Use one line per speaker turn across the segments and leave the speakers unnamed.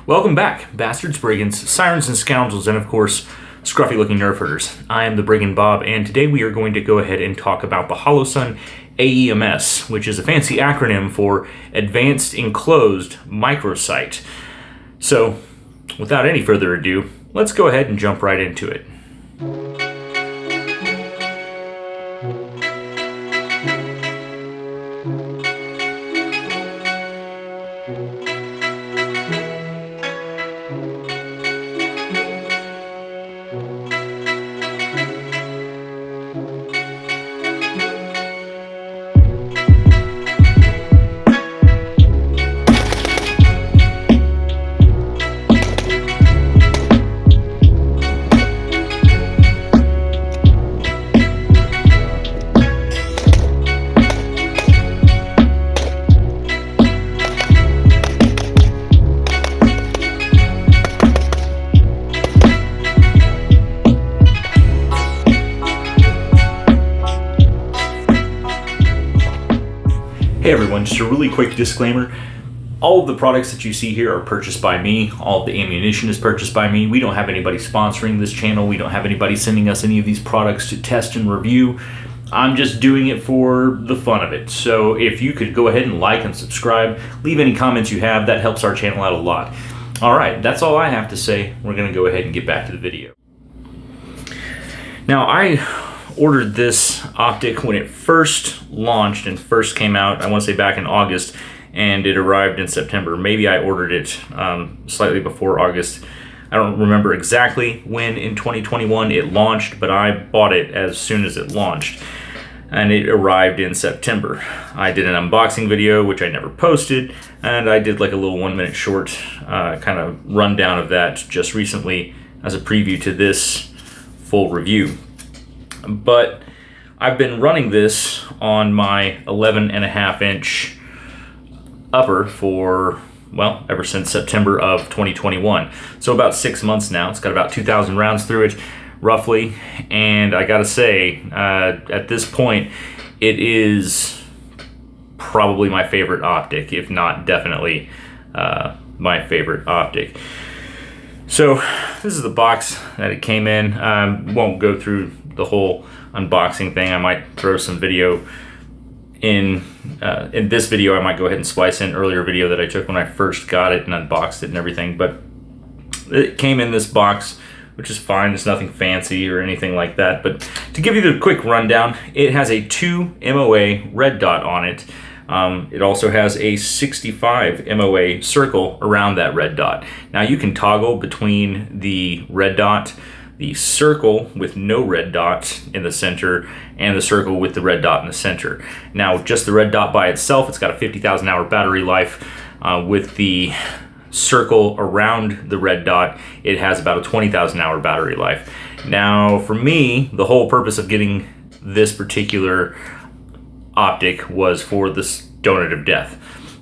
Welcome back, bastards, brigands, sirens and scoundrels, and of course, scruffy-looking nerf herders. I am the Brigand Bob, and today we are going to go ahead and talk about the Holosun AEMS, which is a fancy acronym for Advanced Enclosed Microsight. So, without any further ado, let's go ahead and jump right into it. Hey everyone, just a really quick disclaimer. All of the products that you see here are purchased by me. All of the ammunition is purchased by me. We don't have anybody sponsoring this channel. We don't have anybody sending us any of these products to test and review. I'm just doing it for the fun of it. So if you could go ahead and like and subscribe, leave any comments you have, that helps our channel out a lot. Alright, that's all I have to say. We're going to go ahead and get back to the video. Now I ordered this optic when it first launched and first came out, I want to say back in August, and it arrived in September. Maybe I ordered it slightly before August. I don't remember exactly when in 2021 it launched, but I bought it as soon as it launched, and it arrived in September. I did an unboxing video, which I never posted, and I did like a little 1-minute short kind of rundown of that just recently as a preview to this full review. But I've been running this on my 11.5-inch upper for, well, ever since September of 2021. So about 6 months now. It's got about 2,000 rounds through it, roughly. And I gotta say, at this point, it is probably my favorite optic, if not definitely my favorite optic. So this is the box that it came in. Won't go through the whole unboxing thing. I might throw some video in this video. I might go ahead and splice in earlier video that I took when I first got it and unboxed it and everything. But it came in this box, which is fine. It's nothing fancy or anything like that. But to give you the quick rundown, it has a 2 MOA red dot on it. It also has a 65 MOA circle around that red dot. Now you can toggle between the red dot, the circle with no red dot in the center, and the circle with the red dot in the center. Now just the red dot by itself, it's got a 50,000 hour battery life. With the circle around the red dot, it has about a 20,000 hour battery life. Now for me, the whole purpose of getting this particular optic was for this donut of death.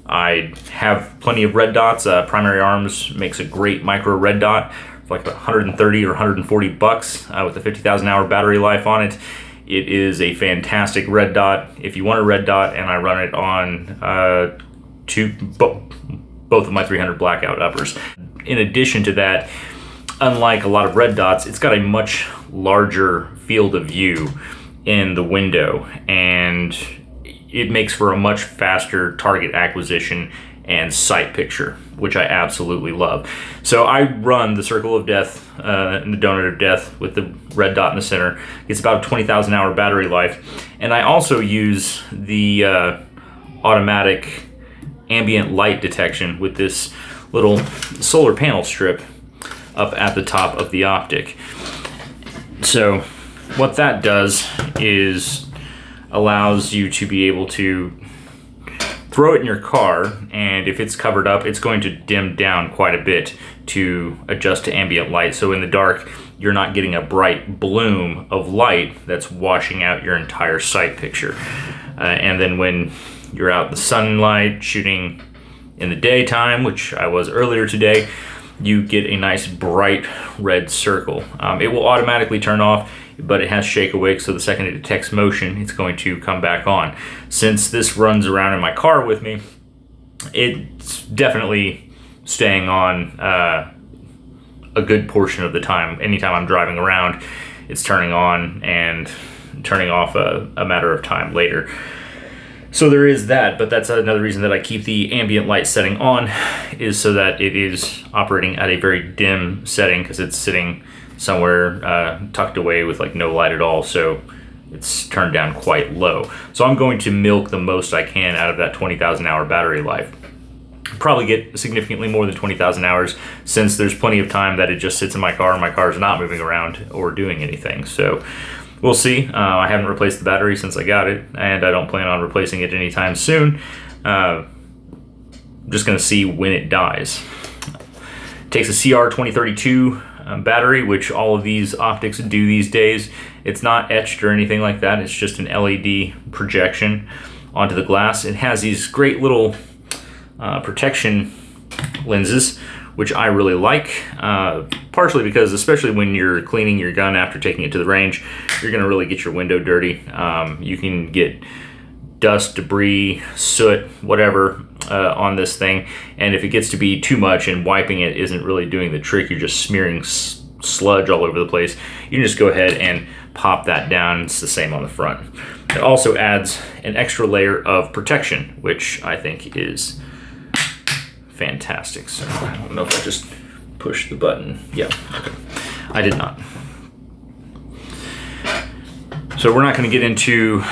I have plenty of red dots. Primary Arms makes a great micro red dot for like about 130 or 140 bucks with a 50,000 hour battery life on it. It is a fantastic red dot. If you want a red dot, and I run it on both of my 300 blackout uppers. In addition to that, unlike a lot of red dots, it's got a much larger field of view in the window, and it makes for a much faster target acquisition and sight picture, which I absolutely love. So I run the Circle of Death and the Donut of Death with the red dot in the center. It's about a 20,000 hour battery life. And I also use the automatic ambient light detection with this little solar panel strip up at the top of the optic. So what that does is allows you to be able to throw it in your car, and if it's covered up, it's going to dim down quite a bit to adjust to ambient light. So in the dark, you're not getting a bright bloom of light that's washing out your entire sight picture. And then when you're out in the sunlight shooting in the daytime, which I was earlier today, you get a nice bright red circle. It will automatically turn off, but it has shake awake, so the second it detects motion, it's going to come back on. Since this runs around in my car with me, it's definitely staying on a good portion of the time. Anytime I'm driving around, it's turning on and turning off a matter of time later. So there is that, but that's another reason that I keep the ambient light setting on, is so that it is operating at a very dim setting, because it's sitting somewhere tucked away with like no light at all, so it's turned down quite low. So I'm going to milk the most I can out of that 20,000 hour battery life. Probably get significantly more than 20,000 hours, since there's plenty of time that it just sits in my car and my car is not moving around or doing anything. So we'll see. I haven't replaced the battery since I got it, and I don't plan on replacing it anytime soon. I'm just going to see when it dies. It takes a CR2032 battery, which all of these optics do these days. It's not etched or anything like that. It's just an LED projection onto the glass. It has these great little protection lenses, which I really like, partially because, especially when you're cleaning your gun after taking it to the range, you're going to really get your window dirty. You can get dust, debris, soot, whatever on this thing, and if it gets to be too much and wiping it isn't really doing the trick, you're just smearing sludge all over the place, you can just go ahead and pop that down. It's the same on the front. It also adds an extra layer of protection, which I think is fantastic. So I don't know if I just pushed the button. Yeah, okay. I did not. So we're not going to get into,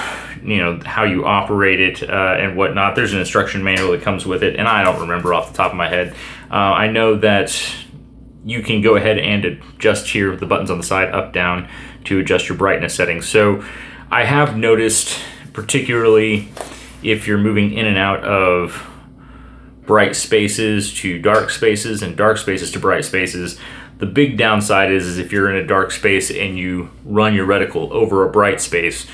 you know, how you operate it and whatnot. There's an instruction manual that comes with it, and I don't remember off the top of my head. I know that you can go ahead and adjust here the buttons on the side, up, down, to adjust your brightness settings. So I have noticed, particularly if you're moving in and out of bright spaces to dark spaces and dark spaces to bright spaces, the big downside is if you're in a dark space and you run your reticle over a bright space,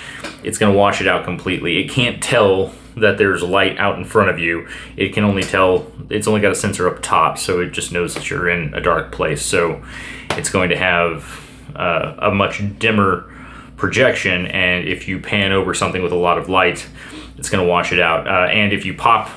it's going to wash it out completely. It can't tell that there's light out in front of you. It can only tell, it's only got a sensor up top, so it just knows that you're in a dark place. So it's going to have a much dimmer projection, and if you pan over something with a lot of light, it's going to wash it out. And if you pop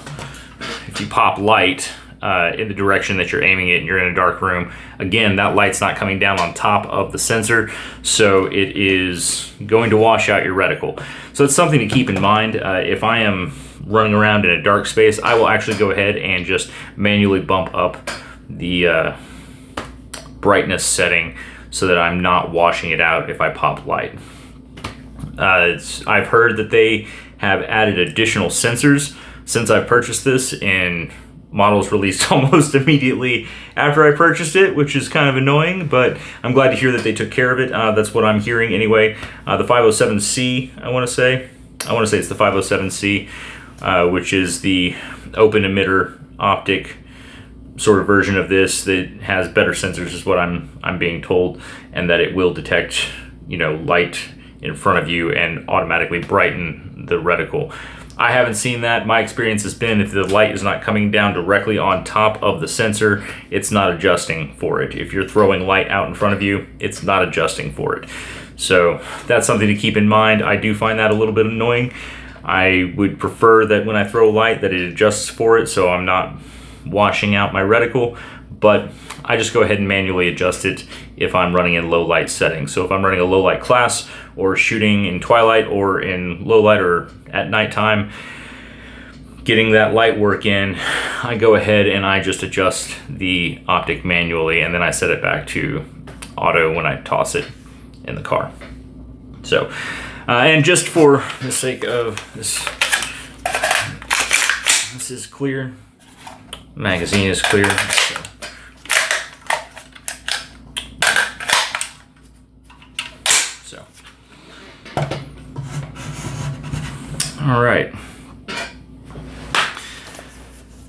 light in the direction that you're aiming it and you're in a dark room, again, that light's not coming down on top of the sensor, so it is going to wash out your reticle. So it's something to keep in mind. If I am running around in a dark space, I will actually go ahead and just manually bump up the brightness setting so that I'm not washing it out if I pop light. I've heard that they have added additional sensors since I've purchased this, in models released almost immediately after I purchased it, which is kind of annoying, but I'm glad to hear that they took care of it. That's what I'm hearing anyway. The 507C, I want to say it's the 507C, which is the open emitter optic sort of version of this that has better sensors, is what I'm being told, and that it will detect, you know, light in front of you and automatically brighten the reticle. I haven't seen that. My experience has been, if the light is not coming down directly on top of the sensor, it's not adjusting for it. If you're throwing light out in front of you, it's not adjusting for it. So that's something to keep in mind. I do find that a little bit annoying. I would prefer that when I throw light that it adjusts for it, so I'm not washing out my reticle, but I just go ahead and manually adjust it if I'm running in low light settings. So if I'm running a low light class, or shooting in twilight, or in low light, or at nighttime, getting that light work in, I go ahead and I just adjust the optic manually, and then I set it back to auto when I toss it in the car. So, and just for the sake of this is clear. Magazine is clear. So. All right.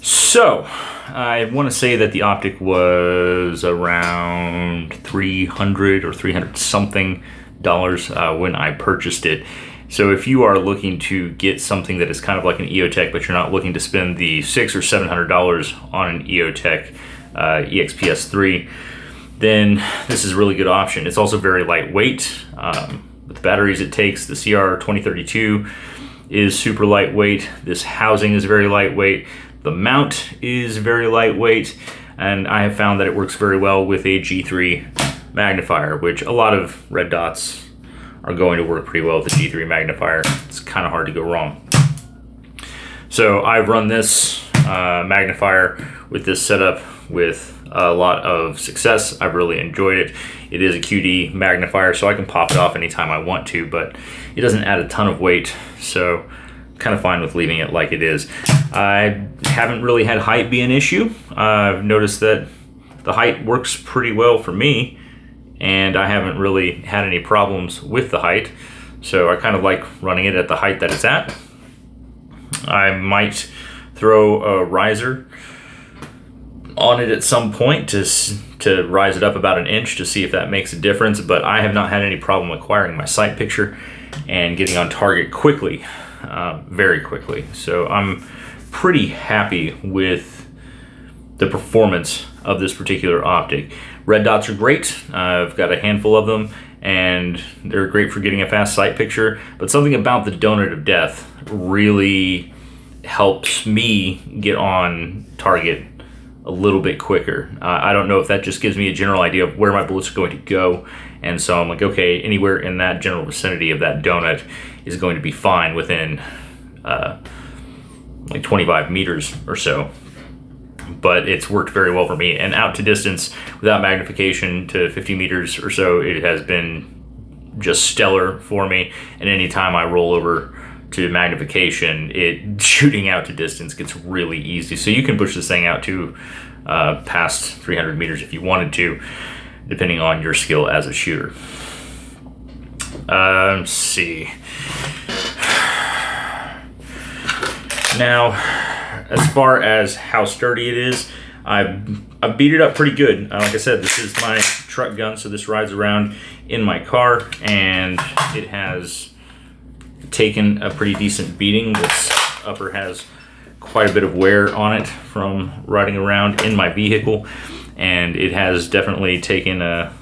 So, I want to say that the optic was around $300 or $300 something when I purchased it. So if you are looking to get something that is kind of like an EOTECH, but you're not looking to spend the $600 or $700 on an EOTECH EXPS3, then this is a really good option. It's also very lightweight. With the batteries it takes, the CR2032 is super lightweight. This housing is very lightweight. The mount is very lightweight. and I have found that it works very well with a G3 magnifier, which a lot of red dots are going to work pretty well with the G3 magnifier. It's kind of hard to go wrong. So I've run this magnifier with this setup with a lot of success. I've really enjoyed it. It is a QD magnifier, so I can pop it off anytime I want to, but it doesn't add a ton of weight, so kind of fine with leaving it like it is. I haven't really had height be an issue. I've noticed that the height works pretty well for me, and I haven't really had any problems with the height, so I kind of like running it at the height that it's at. I might throw a riser on it at some point to rise it up about an inch to see if that makes a difference, but I have not had any problem acquiring my sight picture and getting on target quickly, very quickly. So I'm pretty happy with the performance of this particular optic. Red dots are great. I've got a handful of them, and they're great for getting a fast sight picture, but something about the donut of death really helps me get on target a little bit quicker. I don't know if that just gives me a general idea of where my bullets are going to go, and so I'm like, okay, anywhere in that general vicinity of that donut is going to be fine within like 25 meters or so. But it's worked very well for me, and out to distance without magnification to 50 meters or so, it has been just stellar for me. And anytime I roll over to magnification, shooting out to distance gets really easy. So you can push this thing out to past 300 meters if you wanted to, depending on your skill as a shooter. Let's see. Now, as far as how sturdy it is, I've beat it up pretty good. Like I said, this is my truck gun, so this rides around in my car, and it has taken a pretty decent beating. This upper has quite a bit of wear on it from riding around in my vehicle, and it has definitely taken a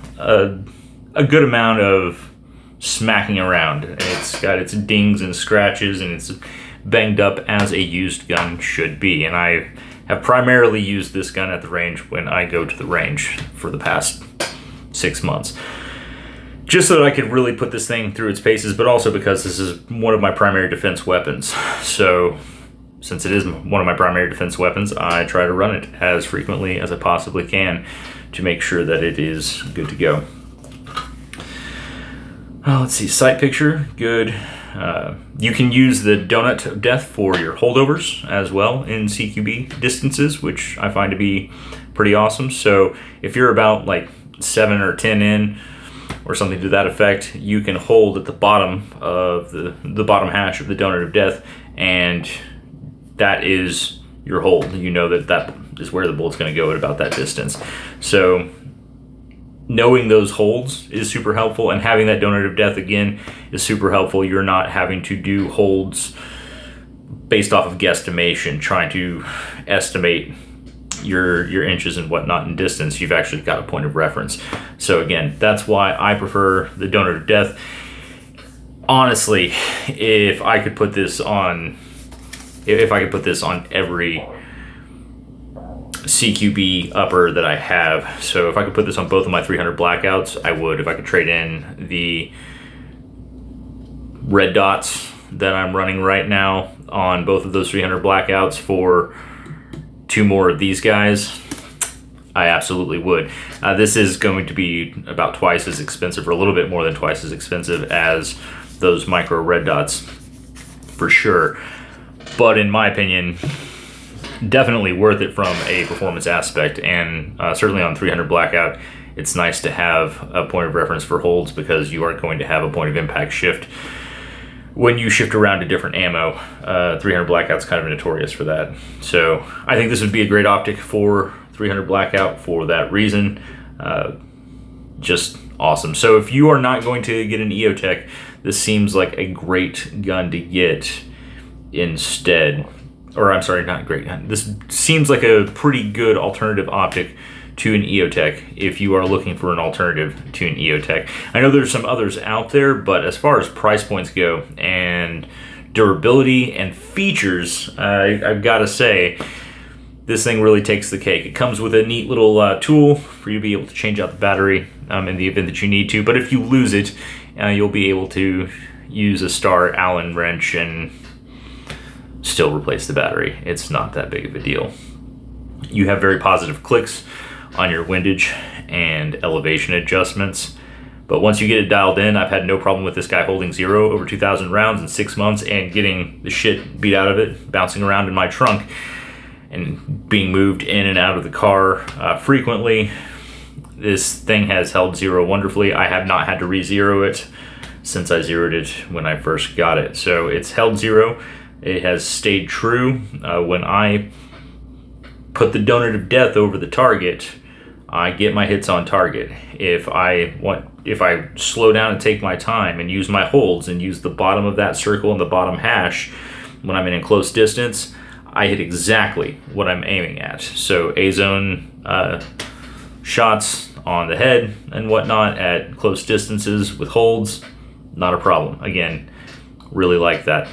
good amount of smacking around. It's got its dings and scratches, and it's banged up as a used gun should be. And I have primarily used this gun at the range when I go to the range for the past 6 months, just so that I could really put this thing through its paces, but also because this is one of my primary defense weapons. So since it is one of my primary defense weapons, I try to run it as frequently as I possibly can to make sure that it is good to go. Let's see, sight picture, good. You can use the donut of death for your holdovers as well in CQB distances, which I find to be pretty awesome. So if you're about like 7 or 10 in, or something to that effect, you can hold at the bottom of the bottom hash of the donut of death, and that is your hold. You know that is where the bullet's going to go at about that distance. So knowing those holds is super helpful, and having that donut of death again is super helpful. You're not having to do holds based off of guesstimation, trying to estimate your inches and whatnot in distance. You've actually got a point of reference. So again, that's why I prefer the donut of death. Honestly, if I could put this on every CQB upper that I have, so if I could put this on both of my 300 blackouts, I would. If I could trade in the red dots that I'm running right now on both of those 300 blackouts for 2 more of these guys, I absolutely would. This is going to be about twice as expensive, or a little bit more than twice as expensive as those micro red dots, for sure. But in my opinion, definitely worth it from a performance aspect, and certainly on 300 blackout, it's nice to have a point of reference for holds, because you aren't going to have a point of impact shift when you shift around to different ammo. 300 blackout's kind of notorious for that. So I think this would be a great optic for 300 blackout for that reason. Just awesome. So if you are not going to get an EOTECH, this seems like a great gun to get instead. Or I'm sorry, not great gun. This seems like a pretty good alternative optic to an EOTECH if you are looking for an alternative to an EOTECH. I know there's some others out there, but as far as price points go and durability and features, I've got to say this thing really takes the cake. It comes with a neat little tool for you to be able to change out the battery in the event that you need to. But if you lose it, you'll be able to use a star Allen wrench and still replace the battery. It's not that big of a deal. You have very positive clicks on your windage and elevation adjustments. But once you get it dialed in, I've had no problem with this guy holding 0 over 2,000 rounds in 6 months and getting the shit beat out of it, bouncing around in my trunk and being moved in and out of the car frequently. This thing has held 0 wonderfully. I have not had to re-zero it since I zeroed it when I first got it. So it's held 0. It has stayed true. When I put the donut of death over the target, I get my hits on target. If I slow down and take my time and use my holds and use the bottom of that circle and the bottom hash when I'm in close distance, I hit exactly what I'm aiming at. So A-zone shots on the head and whatnot at close distances with holds, not a problem. Again, really like that.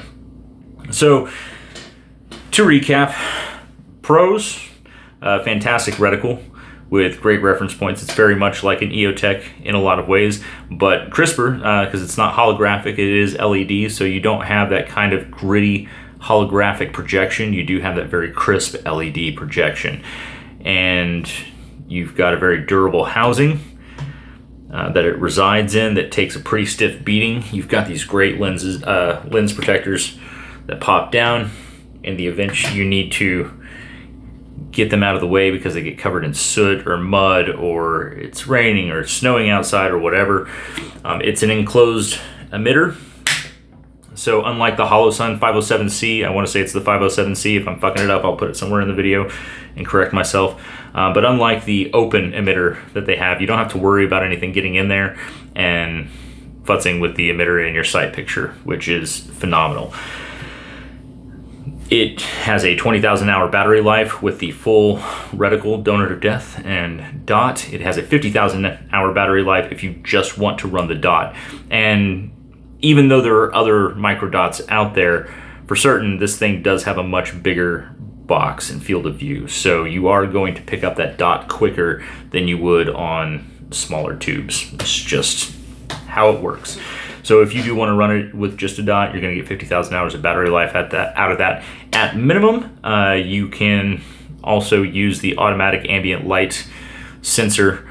So to recap, pros, fantastic reticle with great reference points. It's very much like an EOTECH in a lot of ways, but crisper because it's not holographic, it is LED, so you don't have that kind of gritty holographic projection. You do have that very crisp LED projection. And you've got a very durable housing that it resides in that takes a pretty stiff beating. You've got these great lenses, lens protectors that pop down in the event you need to get them out of the way because they get covered in soot or mud or it's raining or snowing outside or whatever. It's an enclosed emitter. So unlike the Holosun 507C, I want to say it's the 507C. If I'm fucking it up, I'll put it somewhere in the video and correct myself. But unlike the open emitter that they have, you don't have to worry about anything getting in there and futzing with the emitter in your sight picture, which is phenomenal. It has a 20,000 hour battery life with the full reticle, donut of death, and dot. It has a 50,000 hour battery life if you just want to run the dot. And even though there are other micro dots out there, for certain, this thing does have a much bigger box and field of view. So you are going to pick up that dot quicker than you would on smaller tubes. It's just how it works. So if you do want to run it with just a dot, you're going to get 50,000 hours of battery life out of that. At minimum, you can also use the automatic ambient light sensor,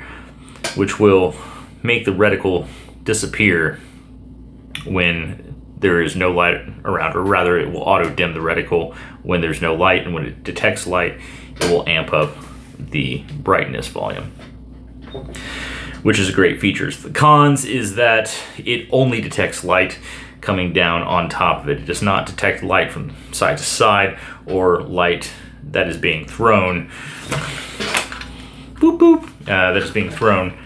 which will make the reticle disappear when there is no light around, or rather it will auto dim the reticle when there's no light, and when it detects light, it will amp up the brightness volume, which is a great feature. The cons is that it only detects light coming down on top of it. It does not detect light from side to side or light that is being thrown, boop, boop, that is being thrown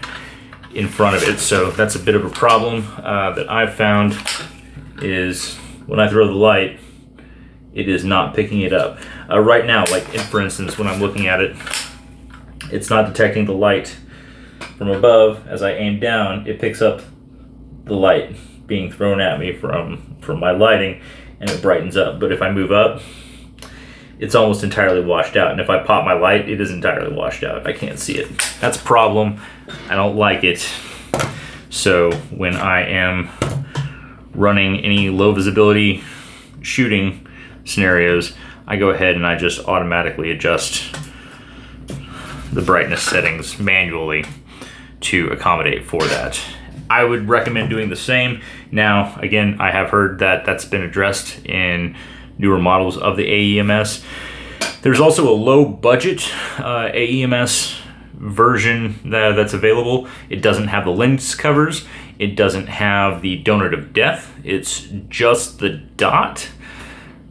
in front of it. So that's a bit of a problem that I've found is when I throw the light, it is not picking it up. Right now, like for instance, when I'm looking at it, it's not detecting the light from above. As I aim down, it picks up the light being thrown at me from my lighting, and it brightens up. But if I move up, it's almost entirely washed out. And if I pop my light, it is entirely washed out. I can't see it. That's a problem. I don't like it. So when I am running any low visibility shooting scenarios, I go ahead and I just automatically adjust the brightness settings manually to accommodate for that. I would recommend doing the same. Now, again, I have heard that that's been addressed in newer models of the AEMS. There's also a low budget AEMS version that's available. It doesn't have the lens covers. It doesn't have the donut of death. It's just the dot.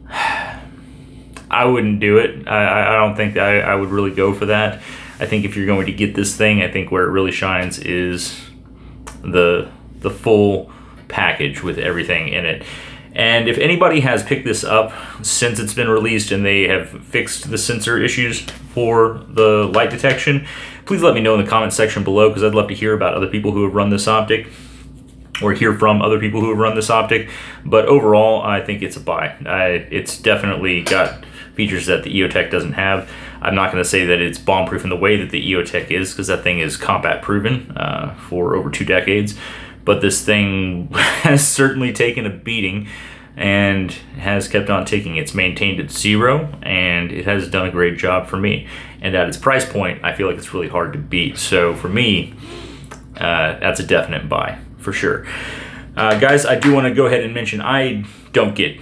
I wouldn't do it. I don't think I would really go for that. I think if you're going to get this thing, I think where it really shines is the full package with everything in it. And if anybody has picked this up since it's been released and they have fixed the sensor issues for the light detection, please let me know in the comment section below, because I'd love to hear about other people who have run this optic, or hear from other people who have run this optic. But overall, I think it's a buy. It's definitely got features that the EOTECH doesn't have. I'm not going to say that it's bomb-proof in the way that the EOTECH is, because that thing is combat-proven for over 2 decades. But this thing has certainly taken a beating and has kept on taking. It's maintained at 0, and it has done a great job for me. And at its price point, I feel like it's really hard to beat. So for me, that's a definite buy, for sure. Guys, I do want to go ahead and mention I don't get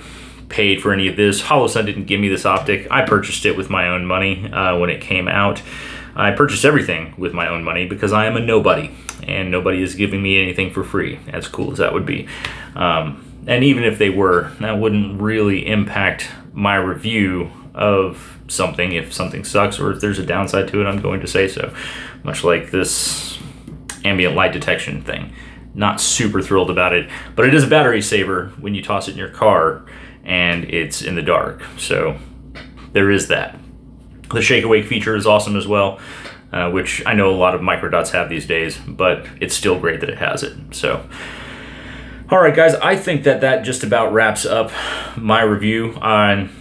paid for any of this. Holosun didn't give me this optic. I purchased it with my own money when it came out. I purchased everything with my own money because I am a nobody, and nobody is giving me anything for free, as cool as that would be. And even if they were, that wouldn't really impact my review of something. If something sucks or if there's a downside to it, I'm going to say so. Much like this ambient light detection thing. Not super thrilled about it, but it is a battery saver when you toss it in your car and it's in the dark. So there is that. The shake awake feature is awesome as well, which I know a lot of microdots have these days, but it's still great that it has it. So, all right, guys, I think that just about wraps up my review. I'm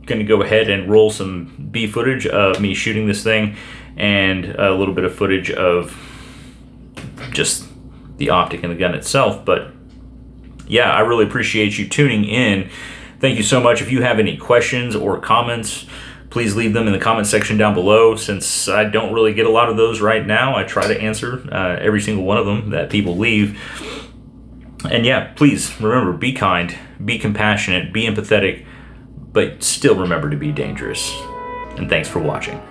going to go ahead and roll some B footage of me shooting this thing and a little bit of footage of just the optic and the gun itself. But yeah, I really appreciate you tuning in. Thank you so much. If you have any questions or comments, please leave them in the comment section down below. Since I don't really get a lot of those right now, I try to answer every single one of them that people leave. And yeah, please remember, be kind, be compassionate, be empathetic, but still remember to be dangerous. And thanks for watching.